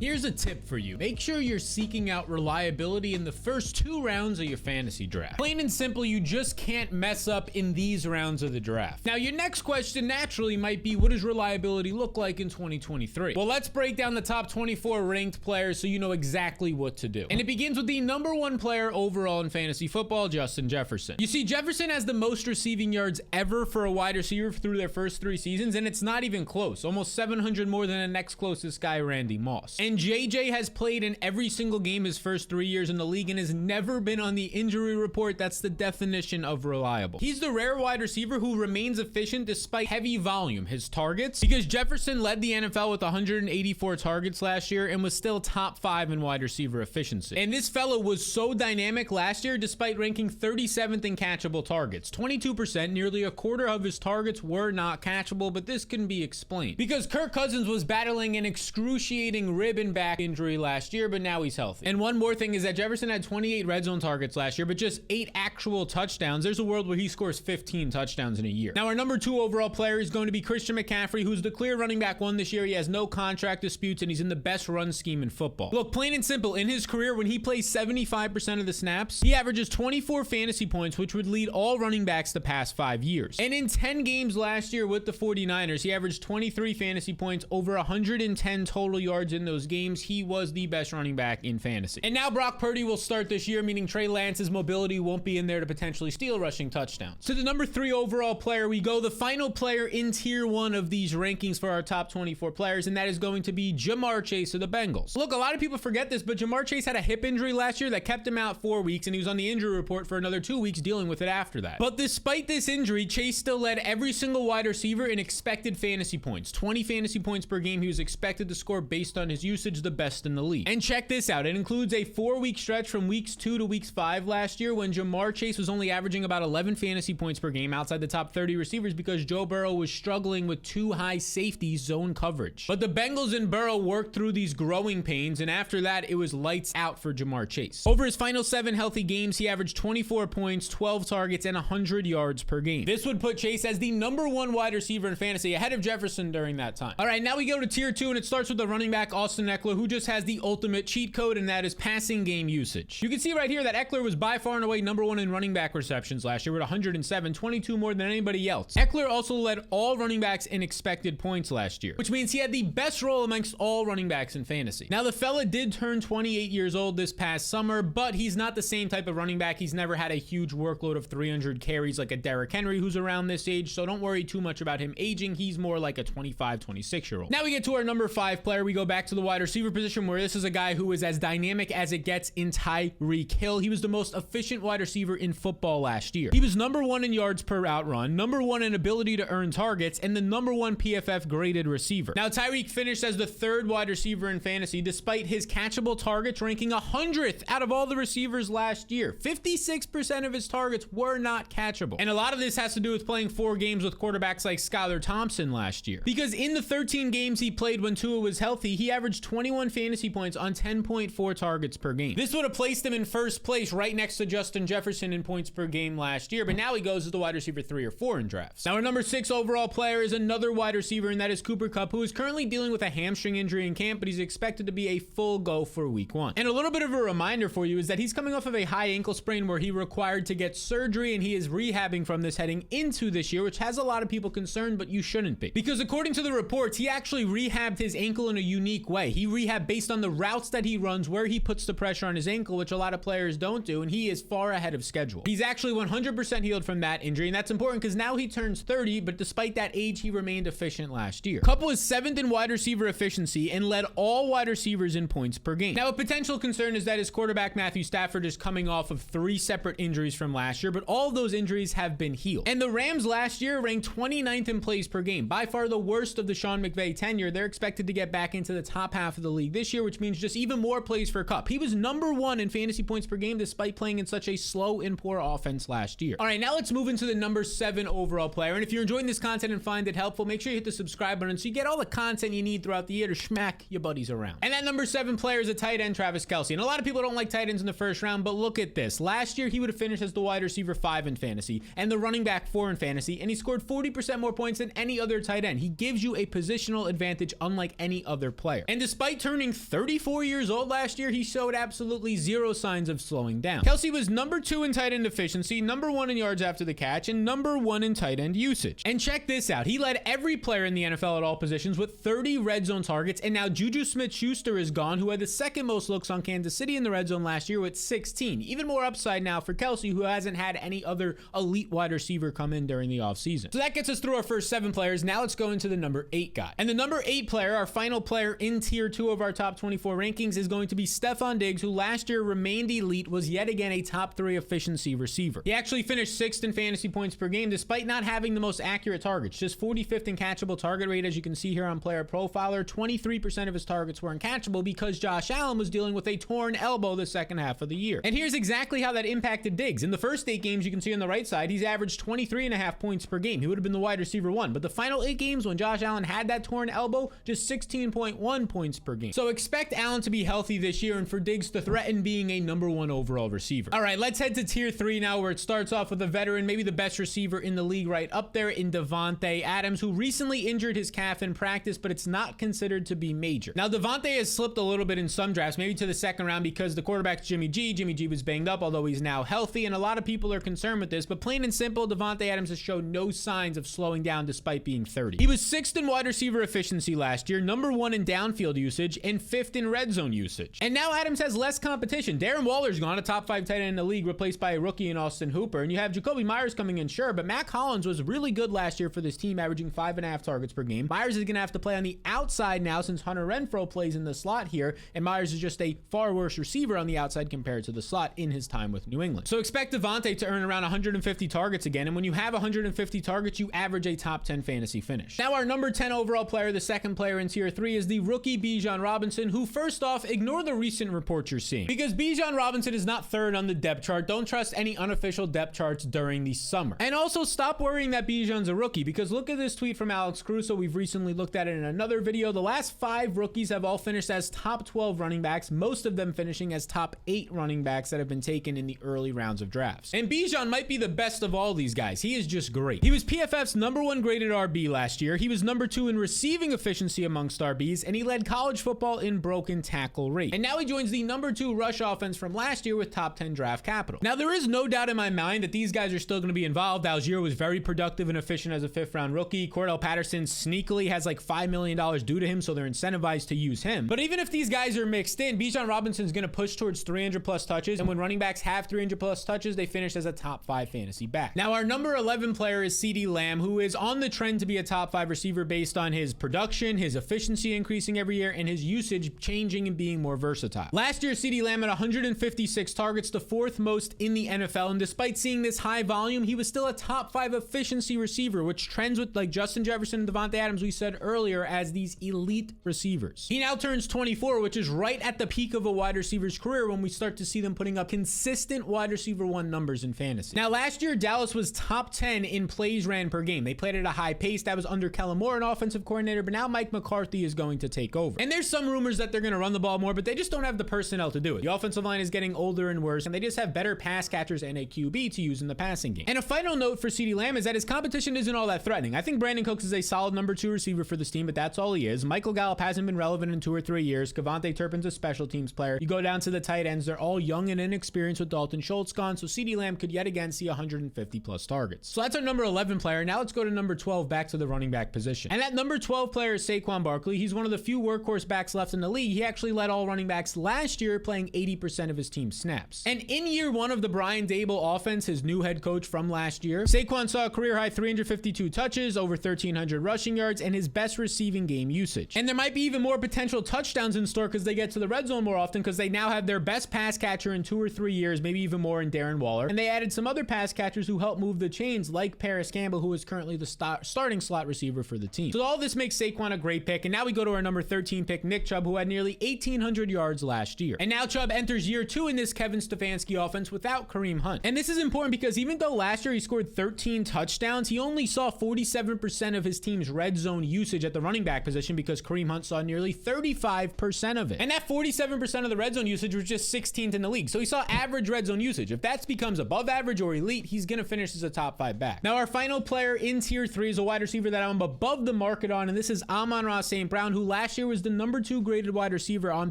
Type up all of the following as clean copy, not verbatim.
Here's a tip for you. Make sure you're seeking out reliability in the first 2 rounds of your fantasy draft. Plain and simple, you just can't mess up in these rounds of the draft. Now, your next question naturally might be, what does reliability look like in 2023? Well, let's break down the top 24 ranked players so you know exactly what to do. And it begins with the number 1 player overall in fantasy football, Justin Jefferson. You see, Jefferson has the most receiving yards ever for a wide receiver through their first 3 seasons, and it's not even close. Almost 700 more than the next closest guy, Randy Moss. And JJ has played in every single game his first 3 years in the league and has never been on the injury report. That's the definition of reliable. He's the rare wide receiver who remains efficient despite heavy volume. His targets, because Jefferson led the NFL with 184 targets last year and was still top 5 in wide receiver efficiency. And this fellow was so dynamic last year despite ranking 37th in catchable targets. 22%, nearly a quarter of his targets were not catchable, but this can be explained because Kirk Cousins was battling an excruciating rib and back injury last year, but now he's healthy. And one more thing is that Jefferson had 28 red zone targets last year, but just 8 actual touchdowns. There's a world where he scores 15 touchdowns in a year. Now, our number 2 overall player is going to be Christian McCaffrey, who's the clear running back 1 this year. He has no contract disputes, and he's in the best run scheme in football. Look, plain and simple, in his career, when he plays 75% of the snaps, he averages 24 fantasy points, which would lead all running backs the past 5 years. And in 10 games last year with the 49ers, he averaged 23 fantasy points, over 110 total yards in those games. He was the best running back in fantasy. And now Brock Purdy will start this year, meaning Trey Lance's mobility won't be in there to potentially steal rushing touchdowns. To the number 3 overall player we go, the final player in tier 1 of these rankings for our top 24 players, and that is going to be Ja'Marr Chase of the Bengals. Look, a lot of people forget this, but Ja'Marr Chase had a hip injury last year that kept him out 4 weeks, and he was on the injury report for another 2 weeks dealing with it after that. But despite this injury, Chase still led every single wide receiver in expected fantasy points. 20 fantasy points per game he was expected to score based on his usage, the best in the league. And check this out, it includes a 4-week stretch from weeks 2 to weeks 5 last year when Ja'Marr Chase was only averaging about 11 fantasy points per game outside the top 30 receivers because Joe Burrow was struggling with 2 high safety zone coverage. But the Bengals and Burrow worked through these growing pains, and after that, it was lights out for Ja'Marr Chase. Over his final 7 healthy games, he averaged 24 points, 12 targets, and 100 yards per game. This would put Chase as the number 1 wide receiver in fantasy, ahead of Jefferson during that time. All right, now we go to tier 2, and it starts with the running back Austin Eckler, who just has the ultimate cheat code, and that is passing game usage. You can see right here that Eckler was by far and away number 1 in running back receptions last year with 107, 22 more than anybody else. Eckler also led all running backs in expected points last year, which means he had the best role amongst all running backs in fantasy. Now, the fella did turn 28 years old this past summer, but he's not the same type of running back. He's never had a huge workload of 300 carries like a Derrick Henry who's around this age, so don't worry too much about him aging. He's more like a 25, 26-year-old. Now we get to our number 5 player. We go back to the wide receiver position, where this is a guy who is as dynamic as it gets in Tyreek Hill. He was the most efficient wide receiver in football last year. He was number 1 in yards per route run, number 1 in ability to earn targets, and the number 1 PFF graded receiver. Now, Tyreek finished as the 3rd wide receiver in fantasy, despite his catchable targets ranking 100th out of all the receivers last year. 56% of his targets were not catchable. And a lot of this has to do with playing 4 games with quarterbacks like Skylar Thompson last year. Because in the 13 games he played when Tua was healthy, he averaged 21 fantasy points on 10.4 targets per game. This would have placed him in first place right next to Justin Jefferson in points per game last year, but now he goes as the wide receiver 3 or 4 in drafts. Now, our number 6 overall player is another wide receiver, and that is Cooper Kupp, who is currently dealing with a hamstring injury in camp, but he's expected to be a full go for week 1. And a little bit of a reminder for you is that he's coming off of a high ankle sprain where he required to get surgery, and he is rehabbing from this heading into this year, which has a lot of people concerned, but you shouldn't be. Because according to the reports, he actually rehabbed his ankle in a unique way. He rehabbed based on the routes that he runs, where he puts the pressure on his ankle, which a lot of players don't do, and he is far ahead of schedule. He's actually 100% healed from that injury, and that's important because now he turns 30, but despite that age, he remained efficient last year. Kupp was 7th in wide receiver efficiency and led all wide receivers in points per game. Now, a potential concern is that his quarterback Matthew Stafford is coming off of 3 separate injuries from last year, but all of those injuries have been healed. And the Rams last year ranked 29th in plays per game, by far the worst of the Sean McVay tenure. They're expected to get back into the top half of the league this year, which means just even more plays for Kupp. He was number 1 in fantasy points per game despite playing in such a slow and poor offense last year. All right, now let's move into the number 7 overall player. And if you're enjoying this content and find it helpful, make sure you hit the subscribe button so you get all the content you need throughout the year to smack your buddies around. And that number 7 player is a tight end, Travis Kelce. And a lot of people don't like tight ends in the first round, but look at this. Last year, he would have finished as the wide receiver 5 in fantasy and the running back 4 in fantasy, and he scored 40% more points than any other tight end. He gives you a positional advantage unlike any other player. And despite turning 34 years old last year, he showed absolutely zero signs of slowing down. Kelce was number 2 in tight end efficiency, number 1 in yards after the catch, and number 1 in tight end usage. And check this out. He led every player in the NFL at all positions with 30 red zone targets, and now Juju Smith-Schuster is gone, who had the second most looks on Kansas City in the red zone last year with 16. Even more upside now for Kelce, who hasn't had any other elite wide receiver come in during the offseason. So that gets us through our first 7 players. Now let's go into the number 8 guy. And the number 8 player, our final player in tier 2 of our top 24 rankings, is going to be Stefon Diggs, who last year remained elite, was yet again a top 3 efficiency receiver. He actually finished 6th in fantasy points per game despite not having the most accurate targets. Just 45th in catchable target rate, as you can see here on Player Profiler. 23% of his targets were uncatchable because Josh Allen was dealing with a torn elbow the second half of the year. And here's exactly how that impacted Diggs. In the first 8 games, you can see on the right side, he's averaged 23.5 points per game. He would have been the wide receiver 1. But the final 8 games when Josh Allen had that torn elbow, just 16.1 points per game. So expect Allen to be healthy this year and for Diggs to threaten being a number 1 overall receiver. All right, let's head to tier 3 now, where it starts off with a veteran, maybe the best receiver in the league right up there in Davante Adams, who recently injured his calf in practice, but it's not considered to be major. Now, Davante has slipped a little bit in some drafts, maybe to the second round because the quarterback's Jimmy G. Jimmy G was banged up, although he's now healthy, and a lot of people are concerned with this, but plain and simple, Davante Adams has shown no signs of slowing down despite being 30. He was 6th in wide receiver efficiency last year, number 1 in downfield usage, and 5th in red zone usage. And now Adams has less competition. Darren Waller's gone, a top 5 tight end in the league, replaced by a rookie in Austin Hooper, and you have Jacoby Myers coming in, sure, but Mac Hollins was really good last year for this team, averaging 5.5 targets per game. Myers is going to have to play on the outside now since Hunter Renfrow plays in the slot here, and Myers is just a far worse receiver on the outside compared to the slot in his time with New England. So expect Davante to earn around 150 targets again, and when you have 150 targets, you average a top 10 fantasy finish. Now our number 10 overall player, the second player in tier 3, is the rookie Bijan Robinson, who first off, ignore the recent reports you're seeing, because Bijan Robinson is not 3rd on the depth chart. Don't trust any unofficial depth charts during the summer. And also stop worrying that Bijan's a rookie, because look at this tweet from Alex Caruso. We've recently looked at it in another video. The last 5 rookies have all finished as top 12 running backs, most of them finishing as top 8 running backs that have been taken in the early rounds of drafts. And Bijan might be the best of all these guys. He is just great. He was PFF's number 1 graded RB last year. He was number 2 in receiving efficiency amongst RBs, and he led college football in broken tackle rate. And now he joins the number 2 rush offense from last year with top 10 draft capital. Now there is no doubt in my mind that these guys are still going to be involved. Algier was very productive and efficient as a 5th round rookie. Cordell Patterson sneakily has like $5 million due to him, so they're incentivized to use him. But even if these guys are mixed in, Bijan Robinson's going to push towards 300 plus touches, and when running backs have 300 plus touches, they finish as a top 5 fantasy back. Now our number 11 player is CeeDee Lamb, who is on the trend to be a top 5 receiver based on his production, his efficiency increasing every year, and his usage changing and being more versatile. Last year, CeeDee Lamb had 156 targets, the 4th most in the NFL, and despite seeing this high volume, he was still a top 5 efficiency receiver, which trends with like Justin Jefferson and Davante Adams, we said earlier, as these elite receivers. He now turns 24, which is right at the peak of a wide receiver's career when we start to see them putting up consistent wide receiver 1 numbers in fantasy. Now last year, Dallas was top 10 in plays ran per game. They played at a high pace. That was under Kellen Moore, an offensive coordinator, but now Mike McCarthy is going to take over. And there's some rumors that they're going to run the ball more, but they just don't have the personnel to do it. The offensive line is getting older and worse, and they just have better pass catchers and a QB to use in the passing game. And a final note for CeeDee Lamb is that his competition isn't all that threatening. I think Brandon Cooks is a solid number 2 receiver for this team, but that's all he is. Michael Gallup hasn't been relevant in 2 or 3 years. Kevontae Turpin's a special teams player. You go down to the tight ends, they're all young and inexperienced with Dalton Schultz gone, so CeeDee Lamb could yet again see 150 plus targets. So that's our number 11 player. Now let's go to number 12, back to the running back position. And that number 12 player is Saquon Barkley. He's one of the few workhorse backs left in the league. He actually led all running backs last year, playing 80% of his team snaps. And in year 1 of the Brian Daboll offense, his new head coach from last year, Saquon saw a career high 352 touches, over 1,300 rushing yards, and his best receiving game usage. And there might be even more potential touchdowns in store because they get to the red zone more often, because they now have their best pass catcher in 2 or 3 years, maybe even more, in Darren Waller. And they added some other pass catchers who help move the chains, like Paris Campbell, who is currently the starting slot receiver for the team. So all this makes Saquon a great pick. And now we go to our number 13 pick, Nick Chubb, who had nearly 1,800 yards last year. And now Chubb enters year 2 in this Kevin Stefanski offense without Kareem Hunt. And this is important because even though last year he scored 13 touchdowns, he only saw 47% of his team's red zone usage at the running back position because Kareem Hunt saw nearly 35% of it. And that 47% of the red zone usage was just 16th in the league. So he saw average red zone usage. If that becomes above average or elite, he's going to finish as a top 5 back. Now our final player in tier 3 is a wide receiver that I'm above the market on, and this is Amon-Ra St. Brown, who last year was is the #2 graded wide receiver on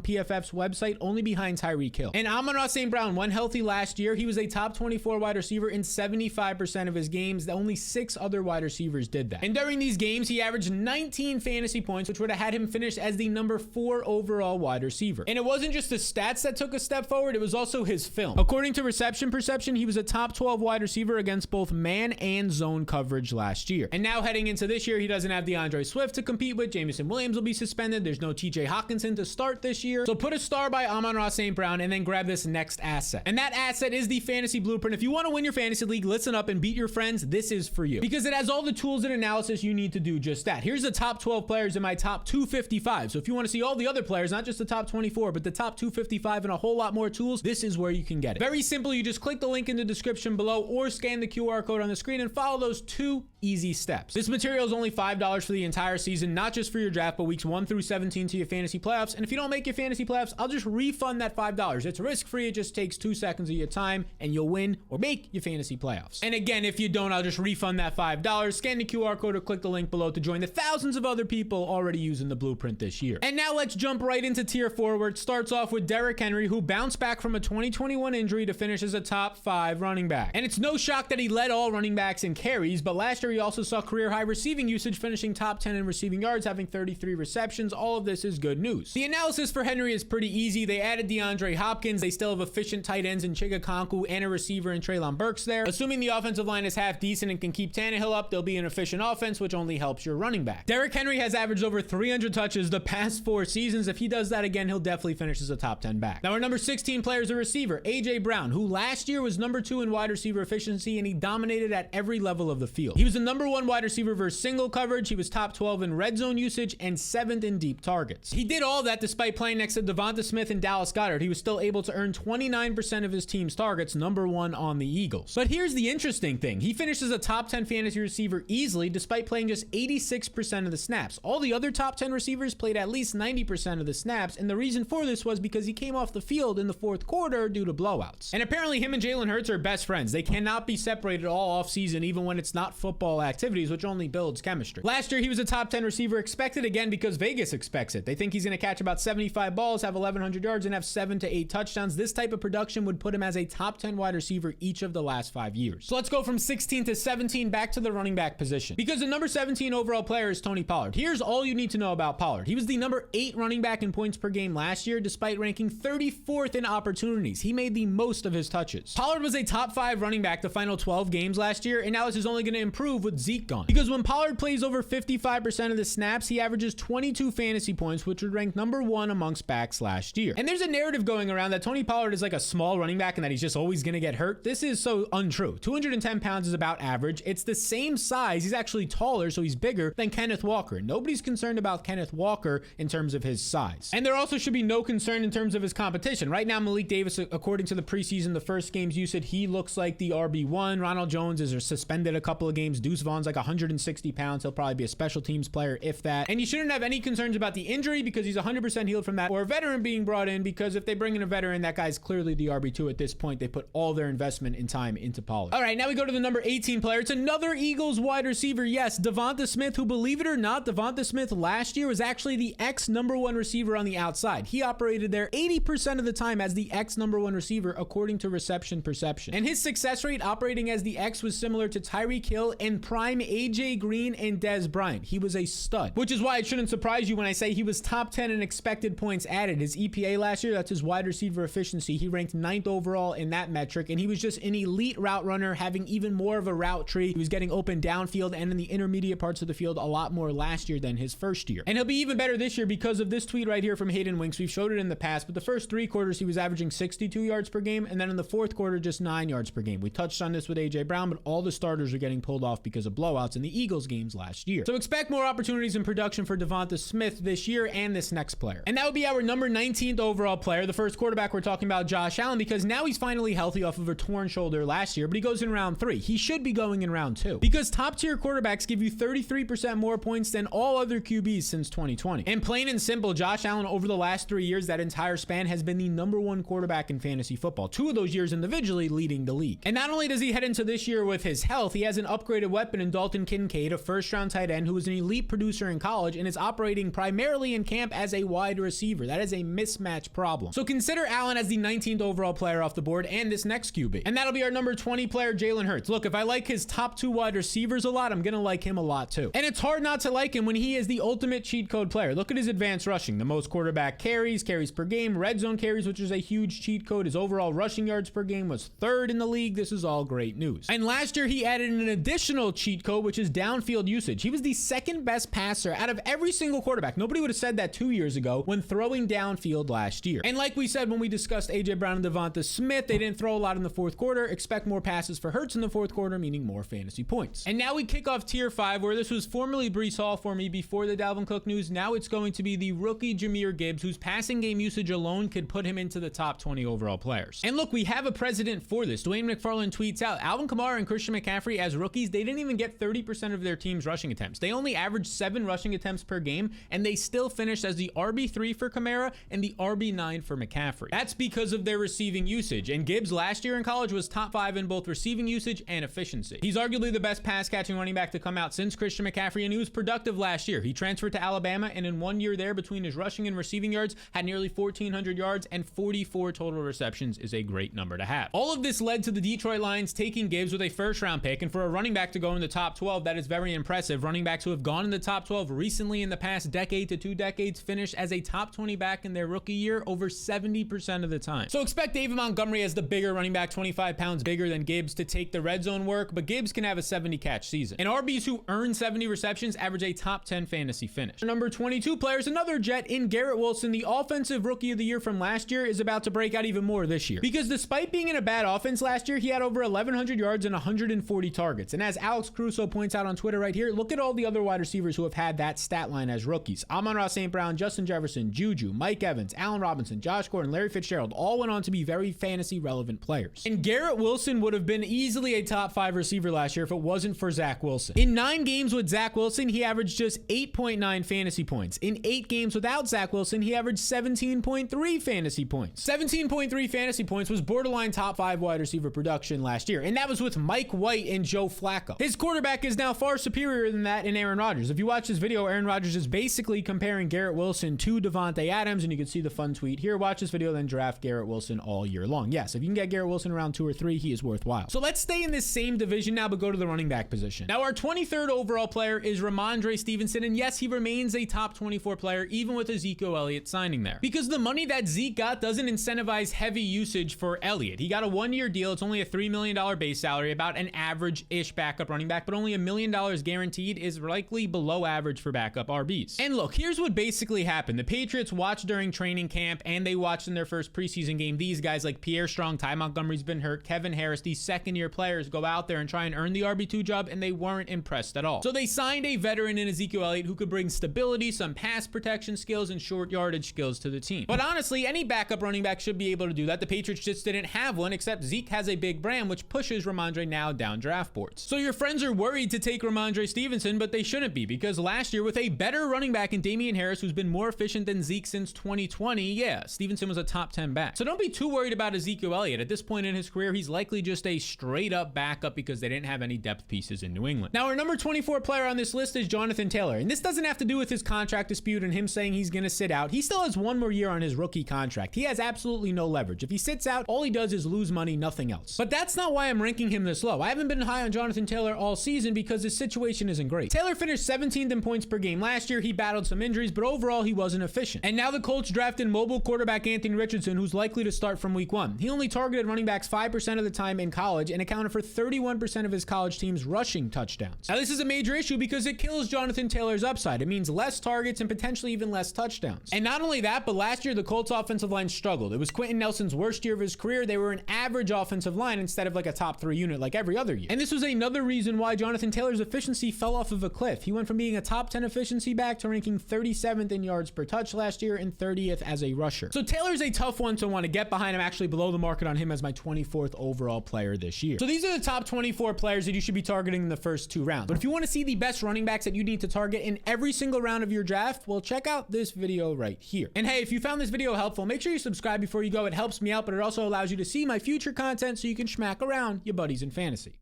PFF's website, only behind Tyreek Hill. And Amon-Ra St. Brown, when healthy last year, he was a top 24 wide receiver in 75% of his games. Only 6 other wide receivers did that. And during these games, he averaged 19 fantasy points, which would have had him finish as the #4 overall wide receiver. And it wasn't just the stats that took a step forward, it was also his film. According to Reception Perception, he was a top 12 wide receiver against both man and zone coverage last year. And now heading into this year, he doesn't have DeAndre Swift to compete with. Jameson Williams will be suspended. There's no TJ Hawkinson to start this year. So put a star by Amon-Ra St. Brown and then grab this next asset. And that asset is the fantasy blueprint. If you want to win your fantasy league, listen up and beat your friends, this is for you. Because it has all the tools and analysis you need to do just that. Here's the top 12 players in my top 255. So if you want to see all the other players, not just the top 24, but the top 255 and a whole lot more tools, this is where you can get it. Very simple. You just click the link in the description below or scan the QR code on the screen and follow those 2 easy steps. This material is only $5 for the entire season, not just for your draft, but weeks 1 through 17 to your fantasy playoffs. And if you don't make your fantasy playoffs, I'll just refund that $5. It's risk-free. It just takes 2 seconds of your time and you'll win or make your fantasy playoffs. And again, if you don't, I'll just refund that $5. Scan the QR code or click the link below to join the thousands of other people already using the blueprint this year. And now let's jump right into tier 4, where it starts off with Derrick Henry, who bounced back from a 2021 injury to finish as a top 5 running back. And it's no shock that he led all running backs in carries, but last year he also saw career high receiving usage, finishing top 10 in receiving yards, having 33 receptions. All of this is good news. The analysis for Henry is pretty easy. They added DeAndre Hopkins. They still have efficient tight ends in Chigakonku and a receiver in Treylon Burks there. Assuming the offensive line is half decent and can keep Tannehill up, they'll be an efficient offense, which only helps your running back. Derrick Henry has averaged over 300 touches the past 4 seasons. If he does that again, he'll definitely finish as a top 10 back. Now, our number 16 player is a receiver, AJ Brown, who last year was #2 in wide receiver efficiency, and he dominated at every level of the field. He was the #1 wide receiver versus single coverage. He was top 12 in red zone usage and 7th in deep targets. He did all that despite playing next to Devonta Smith and Dallas Goedert. He was still able to earn 29% of his team's targets, #1 on the Eagles. But here's the interesting thing. He finished as a top 10 fantasy receiver easily despite playing just 86% of the snaps. All the other top 10 receivers played at least 90% of the snaps, and the reason for this was because he came off the field in the 4th quarter due to blowouts. And apparently him and Jalen Hurts are best friends. They cannot be separated all off season, even when it's not football activities, which only builds chemistry. Last year he was a top 10 receiver, expected again because Vegas expects it. They think he's going to catch about 75 balls, have 1,100 yards, and have 7 to 8 touchdowns. This type of production would put him as a top 10 wide receiver each of the last 5 years. So let's go from 16 to 17 back to the running back position, because the number 17 overall player is Tony Pollard. Here's all you need to know about Pollard. He was the number 8 running back in points per game last year, despite ranking 34th in opportunities. He made the most of his touches. Pollard was a top 5 running back the final 12 games last year, and now this is only going to improve with Zeke gone. Because when Pollard plays over 55% of the snaps, he averages 22 fantasy points, which would rank #1 amongst backs last year. And there's a narrative going around that Tony Pollard is like a small running back and that he's just always going to get hurt. This is so untrue. 210 pounds is about average. It's the same size. He's actually taller, so he's bigger than Kenneth Walker. Nobody's concerned about Kenneth Walker in terms of his size. And there also should be no concern in terms of his competition. Right now, Malik Davis, according to the preseason, the first games you said, he looks like the RB1. Ronald Jones is suspended a couple of games. Deuce Vaughn's like 160 pounds. He'll probably be a special teams player, if that. And you shouldn't have any concerns about the injury because he's 100% healed from that, or a veteran being brought in, because if they bring in a veteran, that guy's clearly the RB2 at this point. They put all their investment in time into Pollard. All right, now we go to the number 18 player. It's another Eagles wide receiver. Yes, Devonta Smith, who, believe it or not, Devonta Smith last year was actually the #1 receiver on the outside. He operated there 80% of the time as the #1 receiver, according to Reception Perception. And his success rate operating as the X was similar to Tyreek Hill and prime AJ Green and Dez Bryant. He was a stud, which is why it shouldn't surprise you when I say he was top 10 in expected points added. His EPA last year, that's his wide receiver efficiency, he ranked 9th overall in that metric, and he was just an elite route runner, having even more of a route tree. He was getting open downfield and in the intermediate parts of the field a lot more last year than his first year. And he'll be even better this year because of this tweet right here from Hayden Winks. We've showed it in the past, but the first 3 quarters he was averaging 62 yards per game, and then in the 4th quarter just 9 yards per game. We touched on this with AJ Brown, but all the starters are getting pulled off because of blowouts in the Eagles games last year. So expect more opportunities in production for Devonta Smith this year and this next player. And that would be our number 19th overall player, the first quarterback. We're talking about Josh Allen, because now he's finally healthy off of a torn shoulder last year, but he goes in round 3. He should be going in round 2, because top tier quarterbacks give you 33% more points than all other QBs since 2020. And plain and simple, Josh Allen over the last 3 years, that entire span, has been the #1 quarterback in fantasy football. 2 of those years individually leading the league. And not only does he head into this year with his health, he has an upgraded weapon in Dalton Kincaid, a first-round tight end who was an elite producer in college and is operating primarily primarily in camp as a wide receiver. That is a mismatch problem. So consider Allen as the 19th overall player off the board and this next QB. And that'll be our number 20 player, Jalen Hurts. Look, if I like his top 2 wide receivers a lot, I'm going to like him a lot too. And it's hard not to like him when he is the ultimate cheat code player. Look at his advanced rushing, the most quarterback carries per game, red zone carries, which is a huge cheat code. His overall rushing yards per game was 3rd in the league. This is all great news. And last year he added an additional cheat code, which is downfield usage. He was the 2nd best passer out of every single quarterback. Nobody would have said that 2 years ago when throwing downfield last year. And like we said when we discussed AJ Brown and Devonta Smith, they didn't throw a lot in the 4th quarter. Expect more passes for Hurts in the 4th quarter, meaning more fantasy points. And now we kick off tier 5, where this was formerly Breece Hall for me before the Dalvin Cook news. Now it's going to be the rookie Jahmyr Gibbs, whose passing game usage alone could put him into the top 20 overall players. And look, we have a precedent for this. Dwayne McFarland tweets out, Alvin Kamara and Christian McCaffrey as rookies, they didn't even get 30% of their team's rushing attempts. They only averaged 7 rushing attempts per game, and they still finished as the RB3 for Kamara and the RB9 for McCaffrey. That's because of their receiving usage. And Gibbs last year in college was top 5 in both receiving usage and efficiency. He's arguably the best pass catching running back to come out since Christian McCaffrey, and he was productive last year. He transferred to Alabama, and in 1 year there, between his rushing and receiving yards, had nearly 1,400 yards and 44 total receptions. Is a great number to have. All of this led to the Detroit Lions taking Gibbs with a 1st round pick, and for a running back to go in the top 12, that is very impressive. Running backs who have gone in the top 12 recently in the past decade to 2 decades finished as a top 20 back in their rookie year over 70% of the time. So expect David Montgomery as the bigger running back, 25 pounds bigger than Gibbs, to take the red zone work, but Gibbs can have a 70 catch season. And RBs who earn 70 receptions average a top 10 fantasy finish. Number 22 player is another Jet in Garrett Wilson. The offensive rookie of the year from last year is about to break out even more this year, because despite being in a bad offense last year, he had over 1,100 yards and 140 targets. And as Alex Caruso points out on Twitter right here, look at all the other wide receivers who have had that stat line as rookies. Amon-Ra St. Brown, Justin Jefferson, Juju, Mike Evans, Allen Robinson, Josh Gordon, Larry Fitzgerald all went on to be very fantasy relevant players. And Garrett Wilson would have been easily a top 5 receiver last year if it wasn't for Zach Wilson. In 9 games with Zach Wilson, he averaged just 8.9 fantasy points. In 8 games without Zach Wilson, he averaged 17.3 fantasy points. 17.3 fantasy points was borderline top 5 wide receiver production last year, and that was with Mike White and Joe Flacco. His quarterback is now far superior than that in Aaron Rodgers. If you watch this video, Aaron Rodgers is basically comparing Garrett Wilson to Devontae Adams, and you can see the fun tweet here. Watch this video, then draft Garrett Wilson all year long. Yes, if you can get Garrett Wilson around 2 or 3, he is worthwhile. So let's stay in this same division now, but go to the running back position. Now, our 23rd overall player is Ramondre Stevenson, and yes, he remains a top 24 player, even with Ezekiel Elliott signing there, because the money that Zeke got doesn't incentivize heavy usage for Elliott. He got a 1-year deal. It's only a $3 million base salary, about an average-ish backup running back, but only $1 million guaranteed is likely below average for backup RBs. And look, here's what basically happened. The Patriots watched during training camp, and they watched in their first preseason game these guys like Pierre Strong, Ty Montgomery's been hurt, Kevin Harris, these 2nd-year players go out there and try and earn the RB2 job, and they weren't impressed at all. So they signed a veteran in Ezekiel Elliott who could bring stability, some pass protection skills, and short yardage skills to the team. But honestly, any backup running back should be able to do that. The Patriots just didn't have one, except Zeke has a big brand, which pushes Ramondre now down draft boards. So your friends are worried to take Ramondre Stevenson, but they shouldn't be, because last year with a better running back in Damian Harris, who's been more efficient than Zeke since 2020, yeah, Stevenson was a top 10 back. So don't be too worried about Ezekiel Elliott. At this point in his career, he's likely just a straight up backup because they didn't have any depth pieces in New England. Now, our number 24 player on this list is Jonathan Taylor, and this doesn't have to do with his contract dispute and him saying he's going to sit out. He still has 1 more year on his rookie contract. He has absolutely no leverage. If he sits out, all he does is lose money, nothing else. But that's not why I'm ranking him this low. I haven't been high on Jonathan Taylor all season because his situation isn't great. Taylor finished 17th in points per game last year. He battled some injuries, but overall he wasn't efficient. And now the Colts drafted mobile quarterback Anthony Richardson, who's likely to start from week 1. He only targeted running backs 5% of the time in college and accounted for 31% of his college team's rushing touchdowns. Now this is a major issue because it kills Jonathan Taylor's upside. It means less targets and potentially even less touchdowns. And not only that, but last year the Colts offensive line struggled. It was Quentin Nelson's worst year of his career. They were an average offensive line instead of like a top 3 unit like every other year. And this was another reason why Jonathan Taylor's efficiency fell off of a cliff. He went from being a top 10 efficiency back to ranking 37th in yards per touch last year and 30th as a rusher. So Taylor's a tough one to want to get behind. I'm actually below the market on him as my 24th overall player this year. So these are the top 24 players that you should be targeting in the first 2 rounds. But if you want to see the best running backs that you need to target in every single round of your draft, well, check out this video right here. And hey, if you found this video helpful, make sure you subscribe before you go. It helps me out, but it also allows you to see my future content so you can schmack around your buddies in fantasy.